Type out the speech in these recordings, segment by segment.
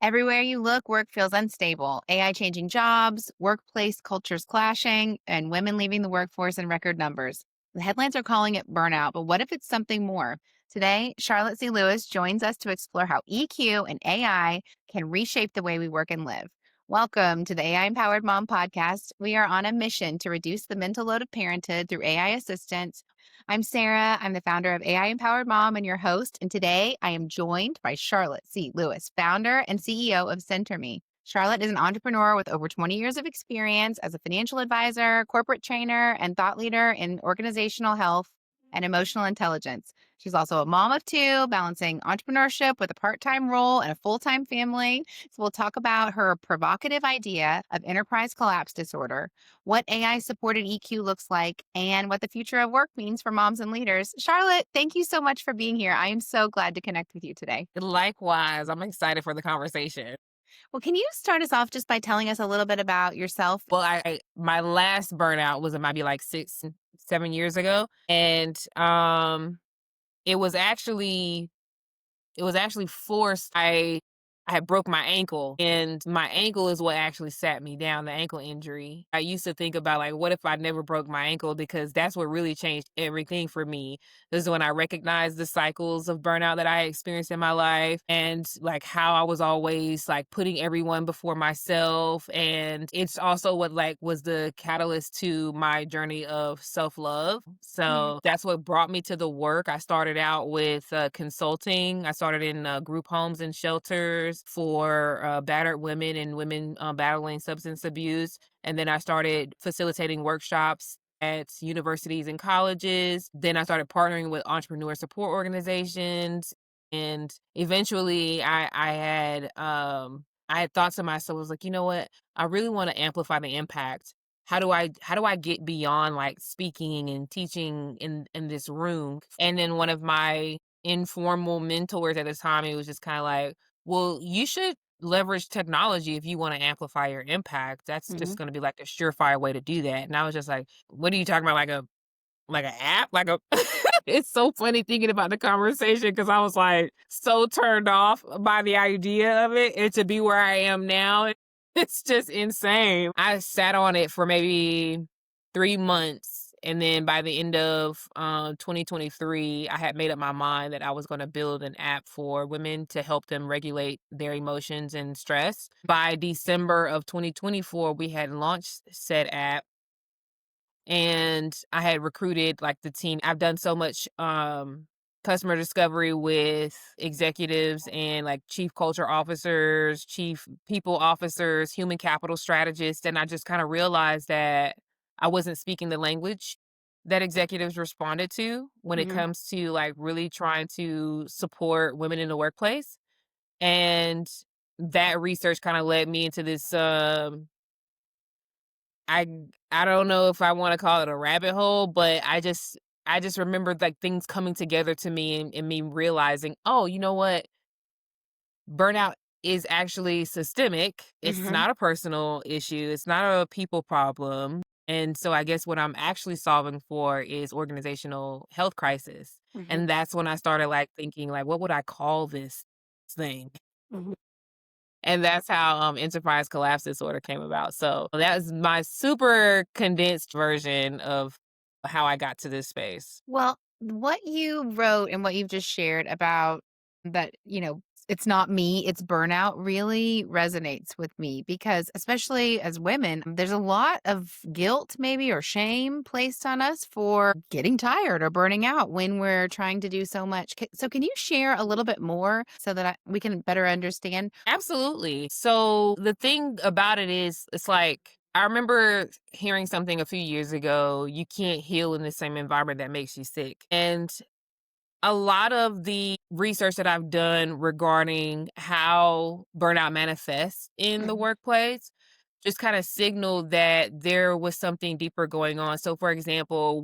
Everywhere you look, work feels unstable. AI changing jobs, workplace cultures clashing, and women leaving the workforce in record numbers. The headlines are calling it burnout, but what if it's something more? Today, Charlotte C. Lewis joins us to explore how EQ and AI can reshape the way we work and live. Welcome to the AI Empowered Mom podcast. We are on a mission to reduce the mental load of parenthood through AI assistance. I'm Sarah. I'm the founder of AI Empowered Mom and your host. And today I am joined by Charlotte C. Lewis, founder and CEO of SenterMe. Charlotte is an entrepreneur with over 20 years of experience as a financial advisor, corporate trainer, and thought leader in organizational health and emotional intelligence. She's also a mom of two, balancing entrepreneurship with a part-time role and a full-time family. So we'll talk about her provocative idea of enterprise collapse disorder, what AI supported EQ looks like, and what the future of work means for moms and leaders. Charlotte, thank you so much for being here. I am so glad to connect with you today. Likewise, I'm excited for the conversation. Well, can you start us off just by telling us a little bit about yourself? Well, my last burnout was maybe like 7 years ago, and it was actually forced. I had broke my ankle, and my ankle is what actually sat me down, the ankle injury. I used to think about, like, what if I never broke my ankle, because that's what really changed everything for me. This is when I recognized the cycles of burnout that I experienced in my life, and like how I was always like putting everyone before myself. And it's also what like was the catalyst to my journey of self-love. Yeah. So that's what brought me to the work. I started out with consulting. I started in group homes and shelters for battered women and women battling substance abuse. And then I started facilitating workshops at universities and colleges. Then I started partnering with entrepreneur support organizations. And eventually I had thought to myself, I was like, you know what? I really want to amplify the impact. How do I get beyond like speaking and teaching in this room? And then one of my informal mentors at the time, he was just kind of like, well, you should leverage technology if you want to amplify your impact. That's Mhm. just going to be like a surefire way to do that. And I was just like, what are you talking about? Like an app? Like a it's so funny thinking about the conversation, because I was like so turned off by the idea of it, and to be where I am now, it's just insane. I sat on it for maybe 3 months. And then by the end of 2023, I had made up my mind that I was going to build an app for women to help them regulate their emotions and stress. By December of 2024, we had launched said app, and I had recruited like the team. I've done so much customer discovery with executives and like chief culture officers, chief people officers, human capital strategists, and I just kind of realized that I wasn't speaking the language that executives responded to when it Mhm. comes to like really trying to support women in the workplace. And that research kind of led me into this I I don't know if I wanna call it a rabbit hole, but I just remembered, like, things coming together to me, and me realizing, "Oh, you know what? Burnout is actually systemic. It's Mhm. not a personal issue. It's not a people problem." And so I guess what I'm actually solving for is organizational health crisis. Mhm. And that's when I started, like, thinking, like, "What would I call this thing?" Mhm. And that's how enterprise collapse disorder came about. So that was my super condensed version of how I got to this space. Well, what you wrote and what you've just shared about that, it's not me, it's burnout really resonates with me because, especially as women, there's a lot of guilt, maybe, or shame placed on us for getting tired or burning out when we're trying to do so much. So, can you share a little bit more so that we can better understand? Absolutely. So the thing about it is, it's like, I remember hearing something a few years ago, you can't heal in the same environment that makes you sick. And a lot of the research that I've done regarding how burnout manifests in the Mhm. workplace just kind of signaled that there was something deeper going on. So, for example,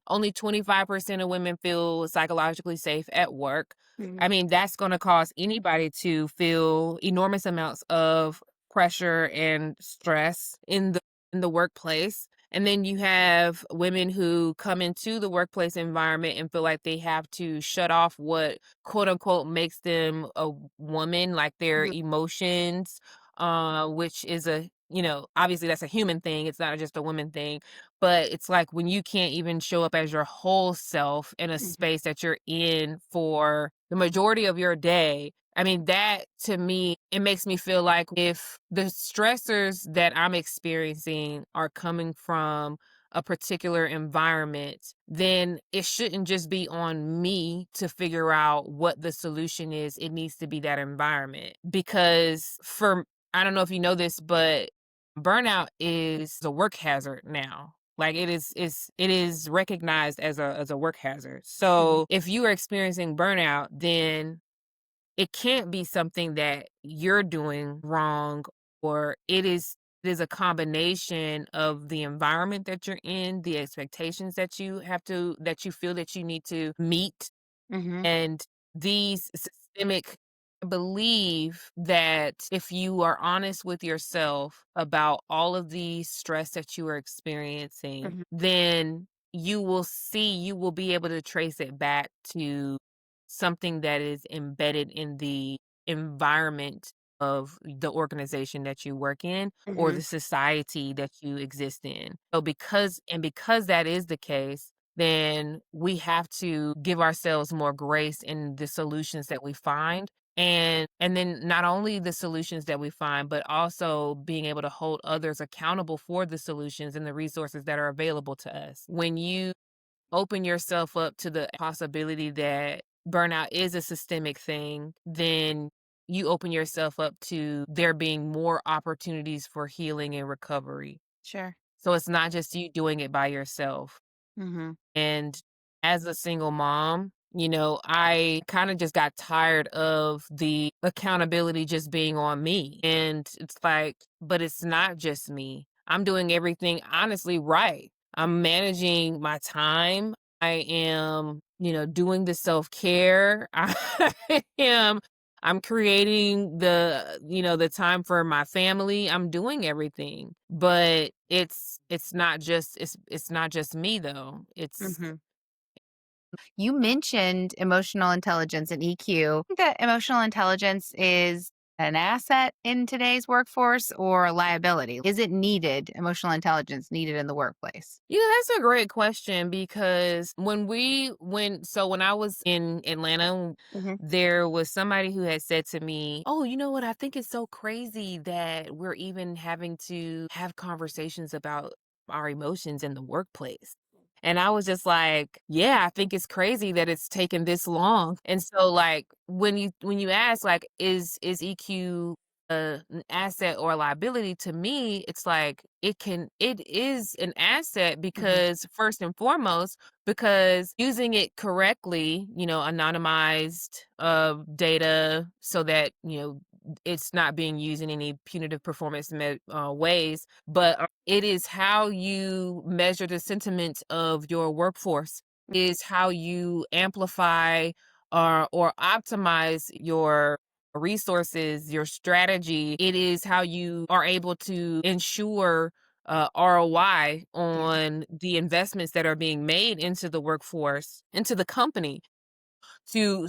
only 25% of women feel psychologically safe at work. I Mhm. mean, that's going to cause anybody to feel enormous amounts of pressure and stress in the workplace. And then you have women who come into the workplace environment and feel like they have to shut off what quote unquote makes them a woman, like their Mhm. emotions, which is obviously that's a human thing. It's not just a woman thing. But it's like when you can't even show up as your whole self in a Mhm. space that you're in for the majority of your day. I mean, that to me, it makes me feel like if the stressors that I'm experiencing are coming from a particular environment, then it shouldn't just be on me to figure out what the solution is. It needs to be that environment. Because I don't know if you know this, but burnout is a work hazard now. Like it is recognized as a work hazard. Mhm. So if you are experiencing burnout, then it can't be something that you're doing wrong, or it is a combination of the environment that you're in, the expectations that you feel that you need to meet, Mhm. and these systemic. I believe that if you are honest with yourself about all of the stress that you are experiencing, Mhm. then you will be able to trace it back to something that is embedded in the environment of the organization that you work in or Mhm. the society that you exist in. So because that is the case, then we have to give ourselves more grace in the solutions that we find. And then not only the solutions that we find, but also being able to hold others accountable for the solutions and the resources that are available to us. When you open yourself up to the possibility that burnout is a systemic thing, then you open yourself up to there being more opportunities for healing and recovery. Sure. So it's not just you doing it by yourself. Mhm. And as a single mom, I kind of just got tired of the accountability just being on me. And it's like, but it's not just me. I'm doing everything honestly right. I'm managing my time. I am, doing the self-care. am I'm creating the time for my family. I'm doing everything. But it's not just me though. It's Mhm. You mentioned emotional intelligence and EQ. I think that emotional intelligence is an asset in today's workforce or a liability? Is it needed, emotional intelligence needed in the workplace? That's a great question because when I was in Atlanta, Mhm. there was somebody who had said to me, "Oh, you know what? I think it's so crazy that we're even having to have conversations about our emotions in the workplace." And I was just like, "Yeah, I think it's crazy that it's taken this long." And so like when you ask like is EQ an asset or a liability, to me it's like it is an asset Mhm. because first and foremost, because using it correctly, anonymized data so that it's not being used in any punitive performance ways, but it is how you measure the sentiment of your workforce, is how you amplify or optimize your resources, your strategy. It is how you are able to ensure ROI Yeah. on the investments that are being made into the workforce, into the company. To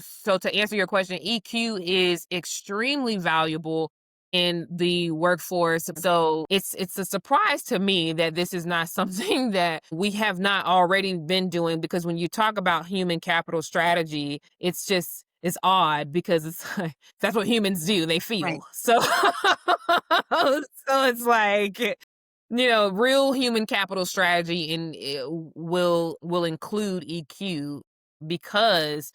answer your question, EQ is extremely valuable in the workforce. So it's a surprise to me that this is not something that we have not already been doing, because when you talk about human capital strategy, it's odd because it's like that's what humans do. They Right. feel. So so it's like real human capital strategy and will include EQ, because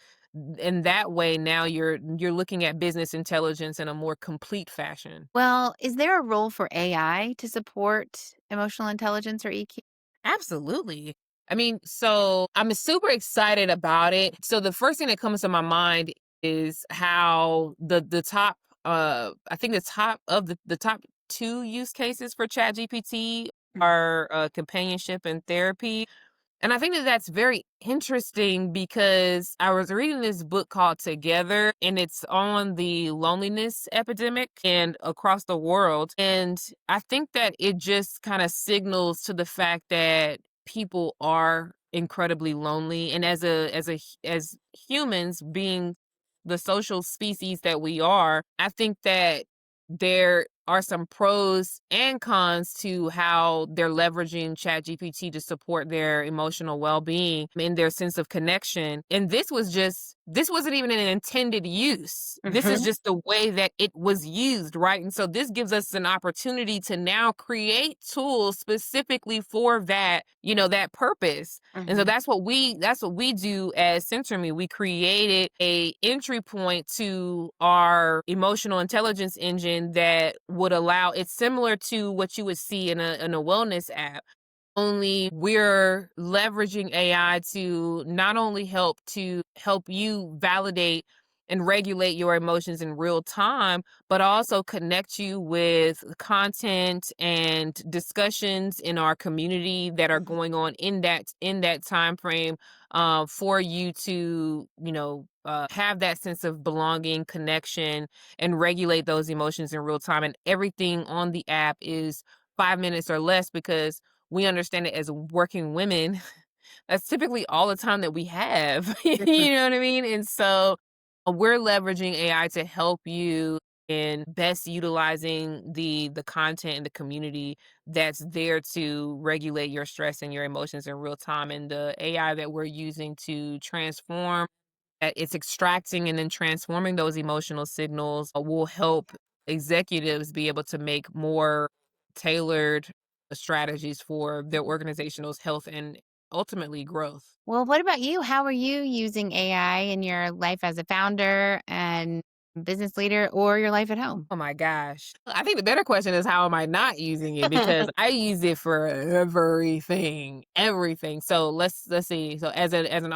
in that way now you're looking at business intelligence in a more complete fashion. Well, is there a role for AI to support emotional intelligence or EQ? Absolutely. I mean, so I'm super excited about it. So the first thing that comes to my mind is how the top I think the top two use cases for ChatGPT Mhm. are companionship and therapy. And I think that that's very interesting because I was reading this book called Together, and it's on the loneliness epidemic and across the world. And I think that it just kind of signals to the fact that people are incredibly lonely. And as humans being the social species that we are, I think that there are some pros and cons to how they're leveraging ChatGPT to support their emotional well-being and their sense of connection. And this wasn't even an intended use. This is Mhm, just the way that it was used, right? And so this gives us an opportunity to now create tools specifically for that, that purpose. And so mhm, that's what we do as SenterMe. We created a entry point to our emotional intelligence engine that would allow it's similar to what you would see in a wellness app. Only we're leveraging AI to not only help you validate and regulate your emotions in real time, but also connect you with content and discussions in our community that are mhm, going on in that time frame, for you to have that sense of belonging, connection, and regulate those emotions in real time. And everything on the app is 5 minutes or less because we understand it as working women. That's typically all the time that we have. mhm. You know what I mean? And so we're leveraging AI to help you in best utilizing the content and the community that's there to regulate your stress and your emotions in real time. And the AI that we're using to transform that it's extracting and then transforming those emotional signals will help executives be able to make more tailored strategies for their organizational health and ultimately growth. Well, what about you? How are you using AI in your life as a founder and business leader or your life at home? Oh my gosh. I think the better question is how am I not using it because I use it for everything, everything. So let's see. So as an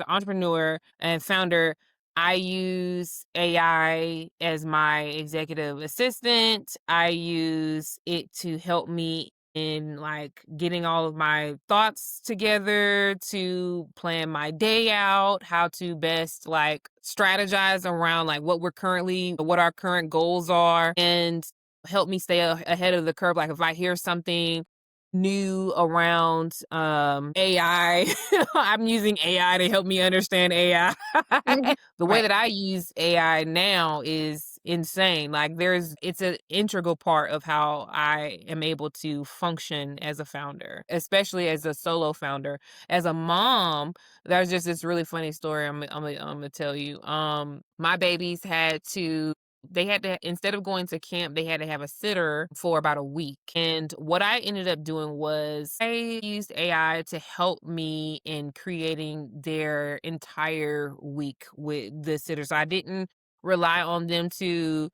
entrepreneur and founder, I use AI as my executive assistant. I use it to help me in like getting all of my thoughts together, to plan my day out, how to best like strategize around like what our current goals are, and help me stay ahead of the curve. Like if I hear something new around AI, I'm using AI to help me understand AI. Mhm. The way Right. that I use AI now is insane. Like it's an integral part of how I am able to function as a founder, especially as a solo founder. As a mom, there's just this really funny story I'm gonna tell you. My babies they had to instead of going to camp, they had to have a sitter for about a week. And what I ended up doing was I used AI to help me in creating their entire week with the sitter. So I didn't rely on them to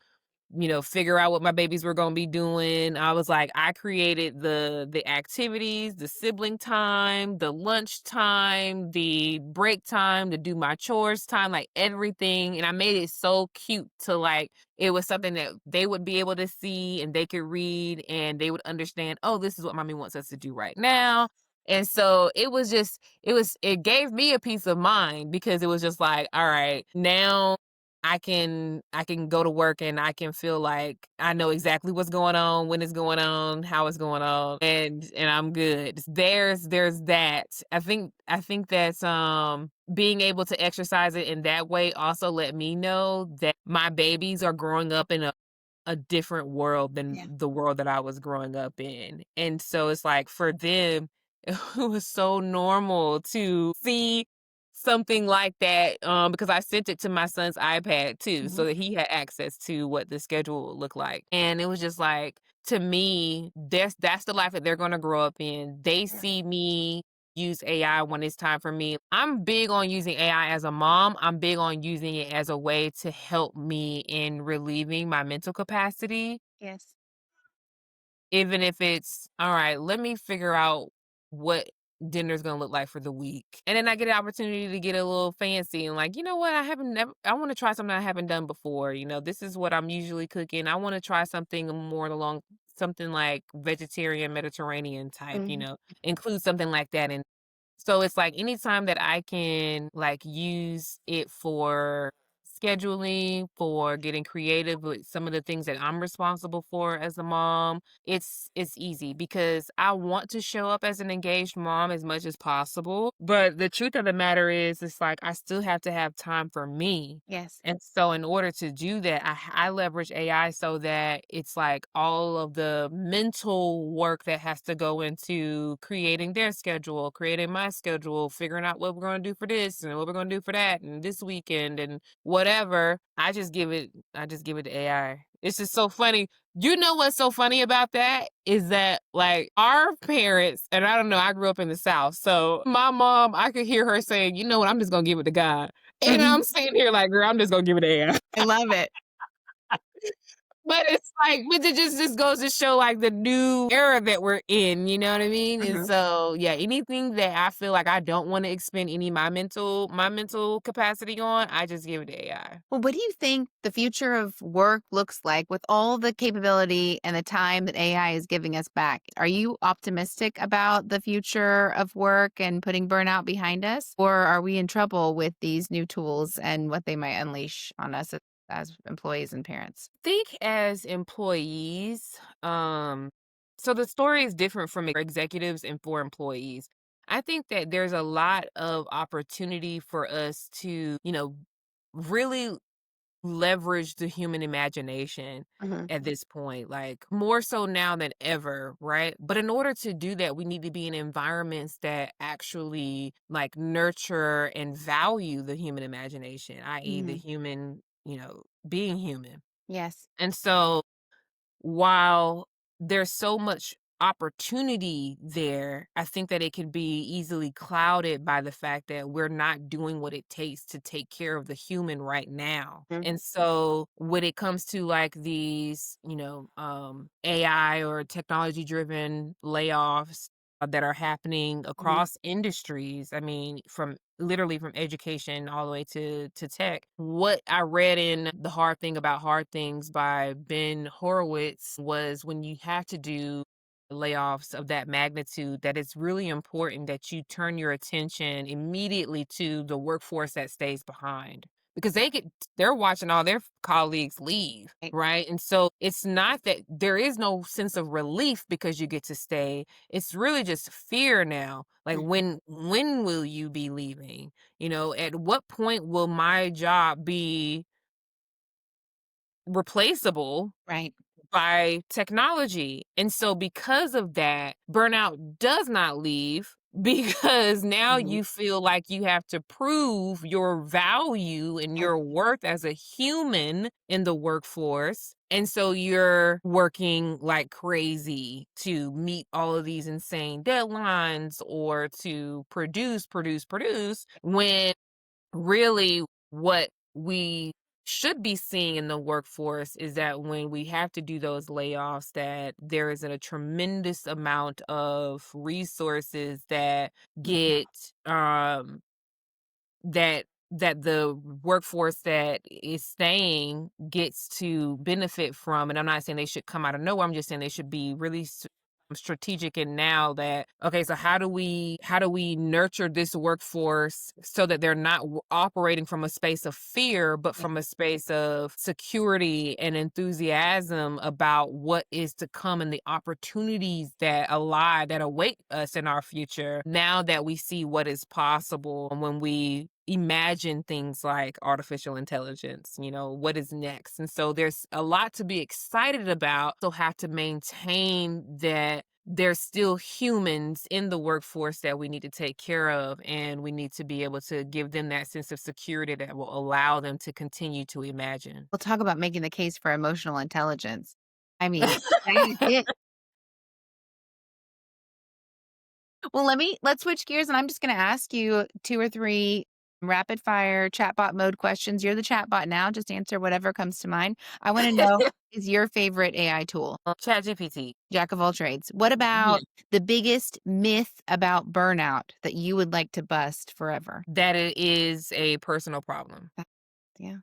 figure out what my babies were going to be doing. I was like, I created the activities, the sibling time, the lunch time, the break time, to do my chores time, like everything. And I made it so cute to like it was something that they would be able to see and they could read and they would understand, oh, this is what mommy wants us to do right now. And so it gave me a peace of mind because it was just like, all right, now I can go to work and I can feel like I know exactly what's going on, when it's going on, how it's going on, and I'm good. There's that. I think that's being able to exercise it in that way also let me know that my babies are growing up in a different world than Yeah. the world that I was growing up in. And so it's like for them, it was so normal to see something like that, because I sent it to my son's iPad too, Mhm. so that he had access to what the schedule would look like. And it was just like, to me, that's the life that they're gonna grow up in. They Yeah. see me use AI when it's time for me. I'm big on using AI as a mom. I'm big on using it as a way to help me in relieving my mental capacity, Yes. even if it's all right, let me figure out what dinner's gonna look like for the week. And then I get an opportunity to get a little fancy and like, you know what, I want to try something I haven't done before. This is what I'm usually cooking. I want to try something more along something like vegetarian Mediterranean type, Mhm. include something like that So it's like anytime that I can like use it for scheduling, for getting creative with some of the things that I'm responsible for as a mom, it's easy because I want to show up as an engaged mom as much as possible. But the truth of the matter is it's like I still have to have time for me. Yes. And so in order to do that, I leverage AI so that it's like all of the mental work that has to go into creating their schedule, creating my schedule, figuring out what we're going to do for this and what we're going to do for that and this weekend and whatever. I just give it to AI. It's just so funny. You know what's so funny about that is that like our parents, and I don't know, I grew up in the South. So my mom, I could hear her saying, you know what, I'm just gonna give it to God. And I'm Mhm. sitting here like, girl, I'm just gonna give it to AI. I love it. But it's like, but it just goes to show like the new era that we're in, you know what I mean? And Mhm. so yeah, anything that I feel like I don't want to expend any of my mental capacity on, I just give it to AI. Well, what do you think the future of work looks like with all the capability and the time that AI is giving us back? Are you optimistic about the future of work and putting burnout behind us? Or are we in trouble with these new tools and what they might unleash on us as employees and parents? Think as employees, so the story is different from executives and for employees. I think that there's a lot of opportunity for us to, really leverage the human imagination Mhm. at this point, like more so now than ever, right? But in order to do that, we need to be in environments that actually like nurture and value the human imagination, i.e., the Mhm. human, being human. Yes. And so while there's so much opportunity there, I think that it can be easily clouded by the fact that we're not doing what it takes to take care of the human right now. Mhm. And so when it comes to like these, AI or technology driven layoffs that are happening Mhm. across industries, I mean, from literally from education all the way to tech. What I read in The Hard Thing About Hard Things by Ben Horowitz was when you have to do layoffs of that magnitude, that it's really important that you turn your attention immediately to the workforce that stays behind because they're watching all their colleagues leave, Right. right? And so it's not that there is no sense of relief because you get to stay. It's really just fear now. Like Mhm. when will you be leaving? At what point will my job be replaceable Right. by technology? And so because of that, burnout does not leave because now Mhm. you feel like you have to prove your value and Right. your worth as a human in the workforce. And so you're working like crazy to meet all of these insane deadlines or to produce when really what we should be seeing in the workforce is that when we have to do those layoffs, that there is a tremendous amount of resources that Mhm. get that the workforce that is staying gets to benefit from. And I'm not saying they should come out of nowhere. I'm just saying they should be really strategic in now that okay, so how do we nurture this workforce so that they're not operating from a space of fear but Yeah. from a space of security and enthusiasm about what is to come and the opportunities that await us in our future now that we see what is possible when we imagine things like artificial intelligence, what is next. And so there's a lot to be excited about. So have to maintain that there's still humans in the workforce that we need to take care of. And we need to be able to give them that sense of security that will allow them to continue to imagine. We'll talk about making the case for emotional intelligence. I mean, that is it. Well, let's switch gears and I'm just gonna ask you 2 or 3 rapid fire chatbot mode questions. You're the chatbot now, just answer whatever comes to mind. I wanna know, is your favorite AI tool? ChatGPT. Jack of all trades. What about the biggest myth about burnout that you would like to bust forever? That it is a personal problem. Yeah.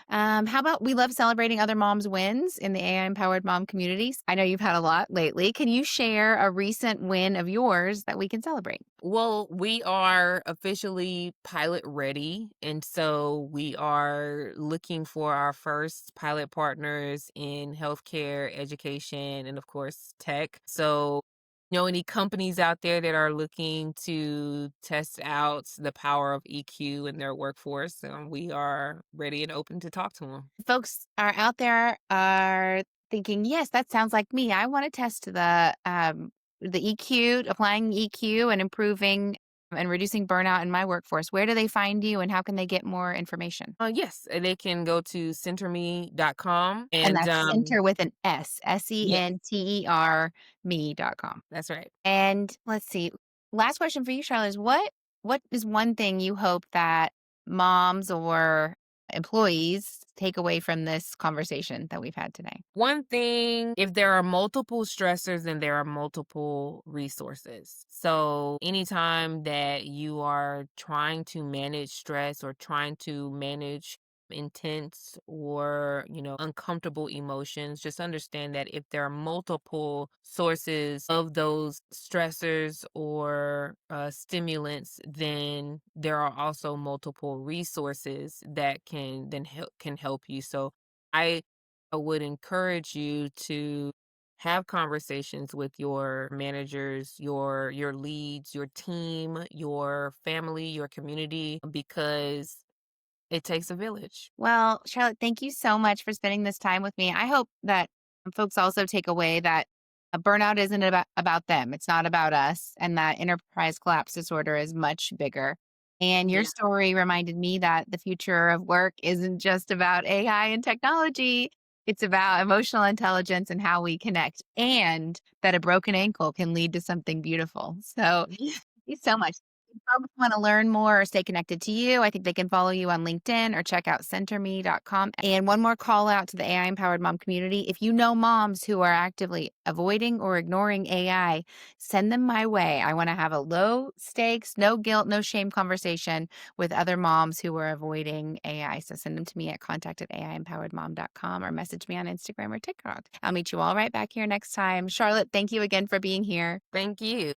How about we love celebrating other moms' wins in the AI empowered mom communities? I know you've had a lot lately. Can you share a recent win of yours that we can celebrate? Well, we are officially pilot ready. And so we are looking for our first pilot partners in healthcare, education, and of course, tech. So, any companies out there that are looking to test out the power of EQ in their workforce, we are ready and open to talk to them. Folks are out there are thinking, yes, that sounds like me. I want to test the EQ, applying EQ and improving and reducing burnout in my workforce. Where do they find you and how can they get more information? Yes, they can go to centerme.com And and that's center with an S, yes, SENTER me.com. that's right. And let's see. Last question for you, Charlotte, is what is one thing you hope that moms or employees take away from this conversation that we've had today? One thing, if there are multiple stressors, then there are multiple resources. So, anytime that you are trying to manage stress or trying to manage intense or, uncomfortable emotions, just understand that if there are multiple sources of those stressors or stimulants, then there are also multiple resources that can help you. So, I would encourage you to have conversations with your managers, your leads, your team, your family, your community because it takes a village. Well, Charlotte, thank you so much for spending this time with me. I hope that folks also take away that a burnout isn't about them. It's not about us, and that enterprise collapse disorder is much bigger. And your Yeah. story reminded me that the future of work isn't just about AI and technology. It's about emotional intelligence and how we connect, and that a broken ankle can lead to something beautiful. So you so much. If folks want to learn more or stay connected to you, I think they can follow you on LinkedIn or check out centerme.com. And one more call out to the AI empowered mom community. If you know moms who are actively avoiding or ignoring AI, send them my way. I want to have a low stakes, no guilt, no shame conversation with other moms who are avoiding AI. So send them to me at contact@aiempoweredmom.com or message me on Instagram or TikTok. I'll meet you all right back here next time. Charlotte, thank you again for being here. Thank you.